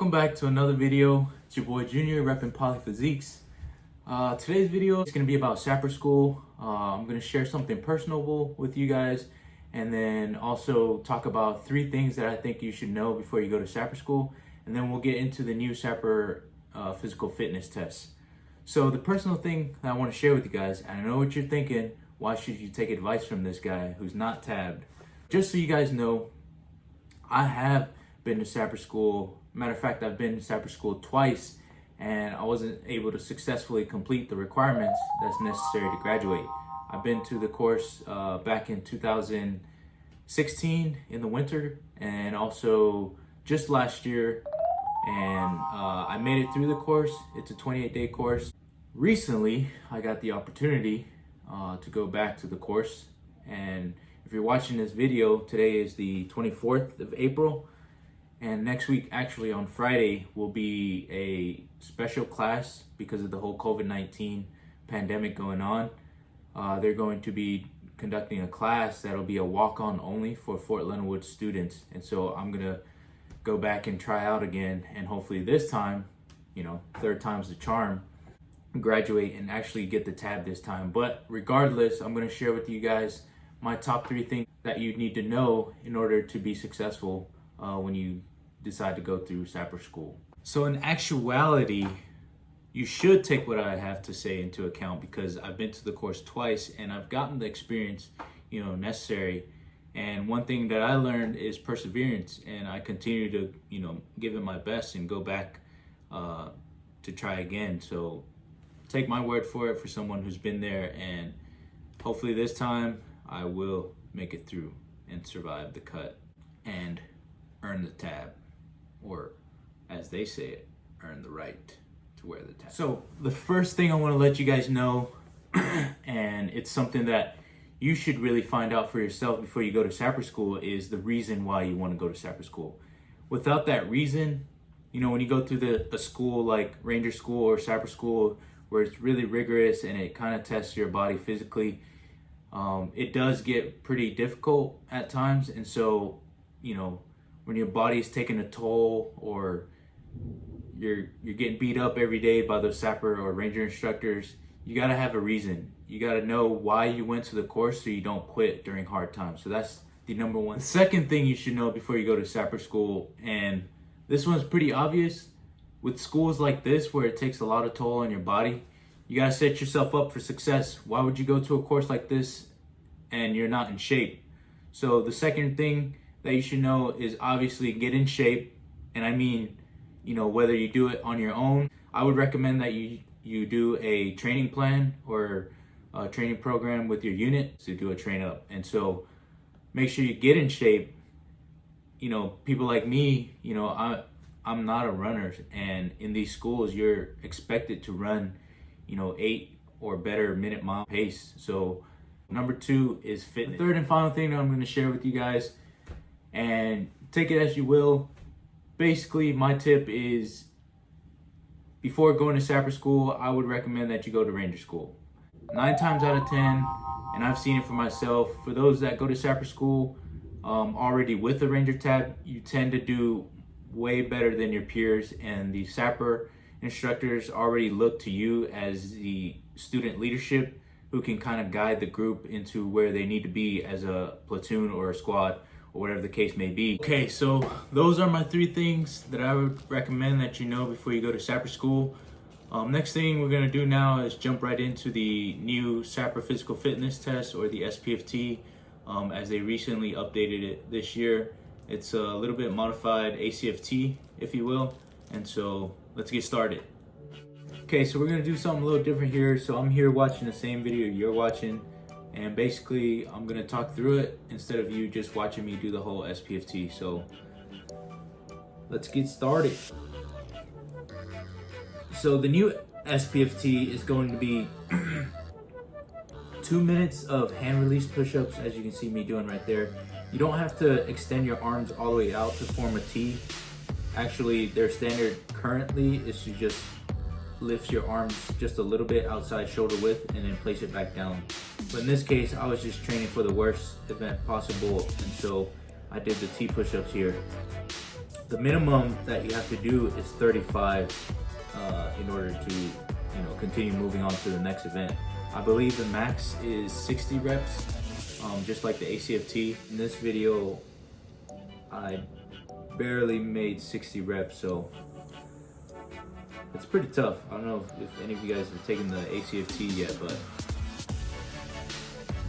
Welcome back to another video. It's your boy Junior repping Physiques. Today's video is going to be about Sapper School. I'm going to share something personable with you guys and then also talk about 3 things that I think you should know before you go to Sapper School, and then we'll get into the new Sapper physical fitness test. So the personal thing that I want to share with you guys, and I know what you're thinking, why should you take advice from this guy who's not tabbed? Just so you guys know, I have been to Sapper School. Matter of fact, I've been to Sapper School twice, and I wasn't able to successfully complete the requirements that's necessary to graduate. I've been to the course back in 2016 in the winter, and also just last year, and I made it through the course. It's a 28-day course. Recently, I got the opportunity to go back to the course, and if you're watching this video, today is the 24th of April. And next week, actually on Friday, will be a special class because of the whole COVID-19 pandemic going on. They're going to be conducting a class that'll be a walk-on only for Fort Leonard Wood students. And so I'm gonna go back and try out again, and hopefully this time, you know, 3rd time's the charm, graduate and actually get the tab this time. But regardless, I'm gonna share with you guys my top 3 things that you need to know in order to be successful when you decide to go through Sapper School. So in actuality, you should take what I have to say into account because I've been to the course twice and I've gotten the experience, you know, necessary. And one thing that I learned is perseverance, and I continue to, you know, give it my best and go back to try again. So take my word for it for someone who's been there, and hopefully this time I will make it through and survive the cut and earn the tab, or as they say it, earn the right to wear the tab. So the first thing I want to let you guys know, and it's something that you should really find out for yourself before you go to Sapper School, is the reason why you want to go to Sapper School. Without that reason, you know, when you go through a school like Ranger School or Sapper School, where it's really rigorous and it kind of tests your body physically, it does get pretty difficult at times. And so, you know, when your body's taking a toll, or you're getting beat up every day by those Sapper or Ranger instructors, you gotta have a reason. You gotta know why you went to the course so you don't quit during hard times. So that's the number one. The second thing you should know before you go to Sapper School, and this one's pretty obvious, with schools like this where it takes a lot of toll on your body, you gotta set yourself up for success. Why would you go to a course like this and you're not in shape? So the second thing that you should know is obviously get in shape. And I mean, you know, whether you do it on your own, I would recommend that you do a training plan or a training program with your unit to do a train up. And so make sure you get in shape. You know, people like me, you know, I'm not a runner, and in these schools you're expected to run, you know, 8 or better minute mile pace. So number 2 is fitness. The third and final thing that I'm going to share with you guys, and take it as you will, basically my tip is, before going to Sapper School, I would recommend that you go to Ranger School. 9 times out of 10, and I've seen it for myself, for those that go to Sapper School already with the Ranger tab, you tend to do way better than your peers, and the Sapper instructors already look to you as the student leadership who can kind of guide the group into where they need to be as a platoon or a squad, or whatever the case may be. Okay, so those are my 3 things that I would recommend that you know before you go to Sapper School. Next thing we're gonna do now is jump right into the new Sapper physical fitness test, or the SPFT, as they recently updated it this year. It's a little bit modified ACFT, if you will. And so let's get started. Okay, so we're gonna do something a little different here. So I'm here watching the same video you're watching, and basically I'm gonna talk through it instead of you just watching me do the whole SPFT. So let's get started. So the new SPFT is going to be 2 minutes of hand release push-ups, as you can see me doing right there. You don't have to extend your arms all the way out to form a T. Actually, their standard currently is to just lift your arms just a little bit outside shoulder width and then place it back down. But in this case, I was just training for the worst event possible, and so I did the T push-ups here. the minimum that you have to do is 35 in order to continue moving on to the next event. I believe the max is 60 reps, just like the ACFT. In this video, I barely made 60 reps, so it's pretty tough. I don't know if any of you guys have taken the ACFT yet, but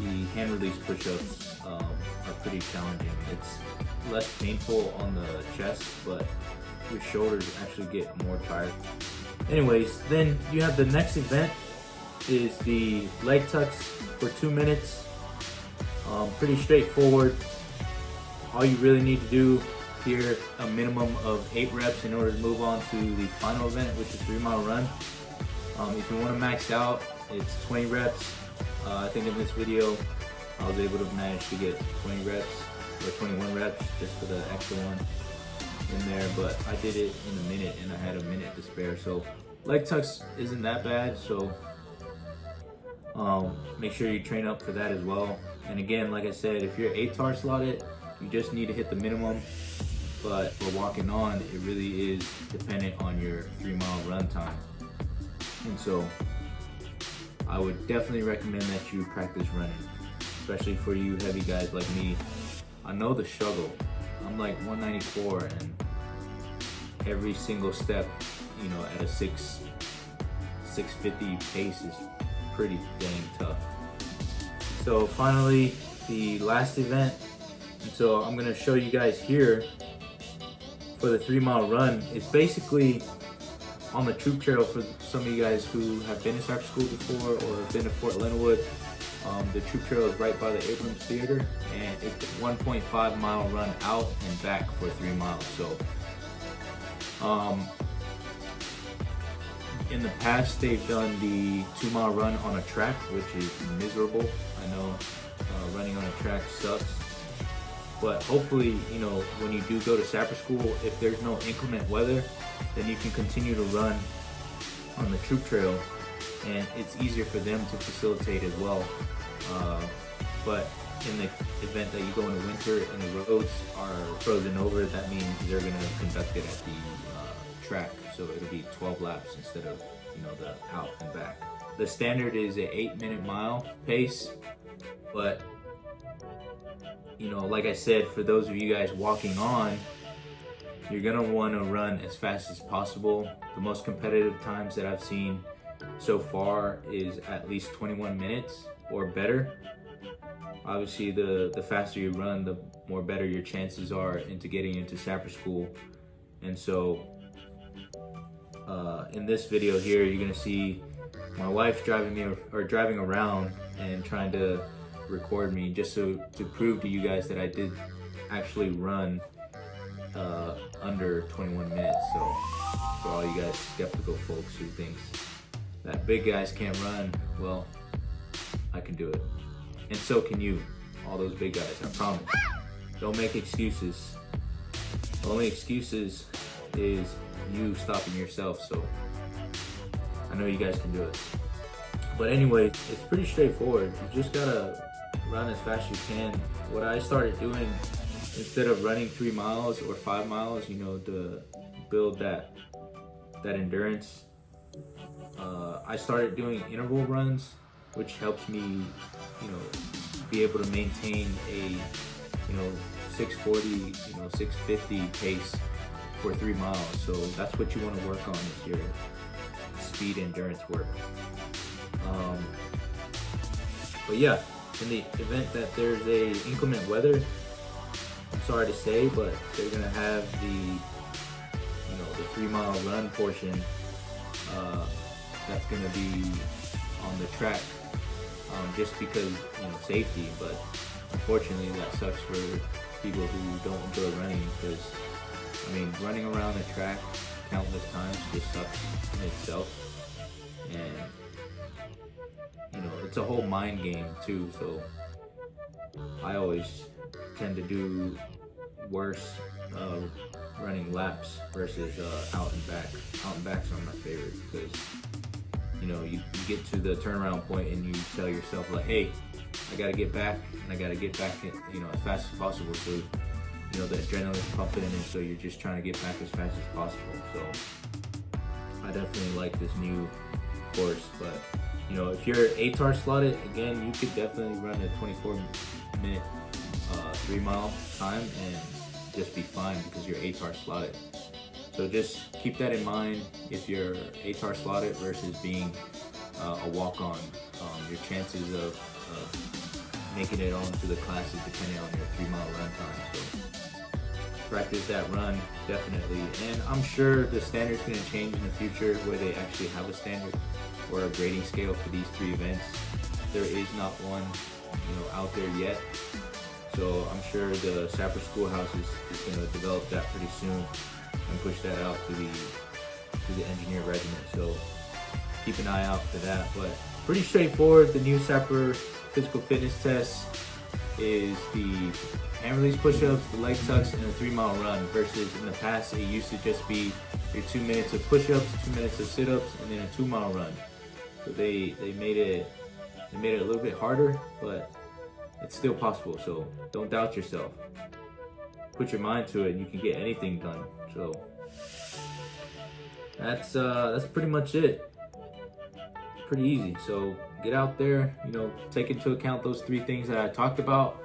the hand release push-ups are pretty challenging. It's less painful on the chest, but your shoulders actually get more tired. Anyways, then you have the next event is the leg tucks for 2 minutes. Pretty straightforward. All you really need to do here, a minimum of 8 reps in order to move on to the final event, which is 3-mile run. If you want to max out, it's 20 reps. I think in this video, I was able to manage to get 20 reps or 21 reps just for the extra one in there, but I did it in a minute and I had a minute to spare. So leg tucks isn't that bad, so make sure you train up for that as well. And again, like I said, if you're ATAR slotted, you just need to hit the minimum, but for walking on, it really is dependent on your 3-mile run time. And so I would definitely recommend that you practice running, especially for you heavy guys like me. I know the struggle. I'm like 194 and every single step, at a 650 pace is pretty dang tough. So finally, the last event. And so I'm gonna show you guys here for the 3-mile run. It's basically on the troop trail for some of you guys who have been to Sapper School before or have been to Fort Leonardwood. The troop trail is right by the Abrams Theater, and it's a 1.5 mile run out and back for 3 miles. So in the past, they've done the 2-mile run on a track, which is miserable. I know running on a track sucks. But hopefully, when you do go to Sapper School, if there's no inclement weather, then you can continue to run on the troop trail, and it's easier for them to facilitate as well. But in the event that you go in the winter and the roads are frozen over, that means they're going to conduct it at the track. So it'll be 12 laps instead of the out and back. The standard is an 8-minute mile pace, but like I said, for those of you guys walking on, you're gonna want to run as fast as possible. The most competitive times that I've seen so far is at least 21 minutes or better. Obviously, the faster you run, the more better your chances are into getting into Sapper School. And so in this video here, you're gonna see my wife driving around and trying to record me just to prove to you guys that I did actually run under 21 minutes. So for all you guys skeptical folks who thinks that big guys can't run, well, I can do it, and so can you, all those big guys. I promise. Don't make excuses. The only excuses is you stopping yourself. So I know you guys can do it. But anyway, it's pretty straightforward. You just gotta run as fast as you can. What I started doing, instead of running 3 miles or 5 miles, to build that endurance, I started doing interval runs, which helps me, be able to maintain a, 640, 650 pace for 3 miles. So that's what you want to work on, is your speed endurance work. But yeah, in the event that there's a inclement weather, I'm sorry to say, but they're gonna have the 3-mile run portion that's gonna be on the track, just because safety. But unfortunately, that sucks for people who don't enjoy running, because running around the track countless times just sucks in itself, and it's a whole mind game too. So I always tend to do worse running laps versus out and back. Out and backs are my favorite, because you get to the turnaround point and you tell yourself like, hey, I gotta get back, and I gotta get back as fast as possible. So you know, the adrenaline's pumping, and so you're just trying to get back as fast as possible. So I definitely like this new course. But you know, if you're ATAR slotted, again, you could definitely run a 24-minute 3-mile time and just be fine because you're ATAR slotted. So just keep that in mind if you're ATAR slotted versus being a walk-on. Your chances of making it onto the classes depending on your 3-mile run time. So practice that run definitely, and I'm sure the standard's going to change in the future where they actually have a standard or a grading scale for these 3 events. There is not one, you know, out there yet. So I'm sure the Sapper Schoolhouse is going to develop that pretty soon and push that out to the engineer regiment. So keep an eye out for that. But pretty straightforward. The new Sapper physical fitness test is the hand release push-ups, the leg tucks, and a 3-mile run, versus in the past it used to just be your 2 minutes of push-ups, 2 minutes of sit-ups, and then a 2-mile run. So they made it a little bit harder, but it's still possible. So don't doubt yourself. Put your mind to it, and you can get anything done. So that's pretty much it. Pretty easy. So get out there, you know, take into account those 3 things that I talked about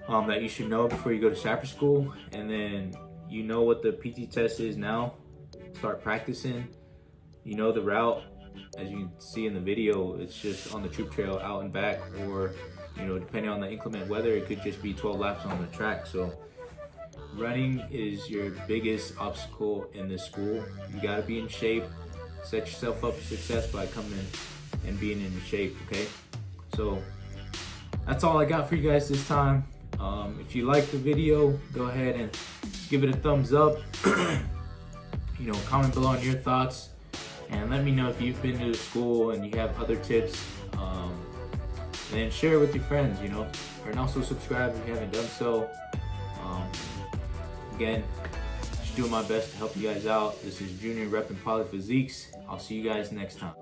that you should know before you go to Sapper school, and then you know what the PT test is now. Start practicing. You know the route, as you can see in the video, it's just on the troop trail out and back, or you know, depending on the inclement weather, it could just be 12 laps on the track. So running is your biggest obstacle in this school. You got to be in shape. Set yourself up for success by coming and being in shape, okay? So that's all I got for you guys this time. If you like the video, go ahead and give it a thumbs up. You know, comment below on your thoughts, and let me know if you've been to the school and you have other tips. And then share it with your friends, you know, and also subscribe if you haven't done so. Again, just doing my best to help you guys out. This is Junior repping Poly Physiques. I'll see you guys next time.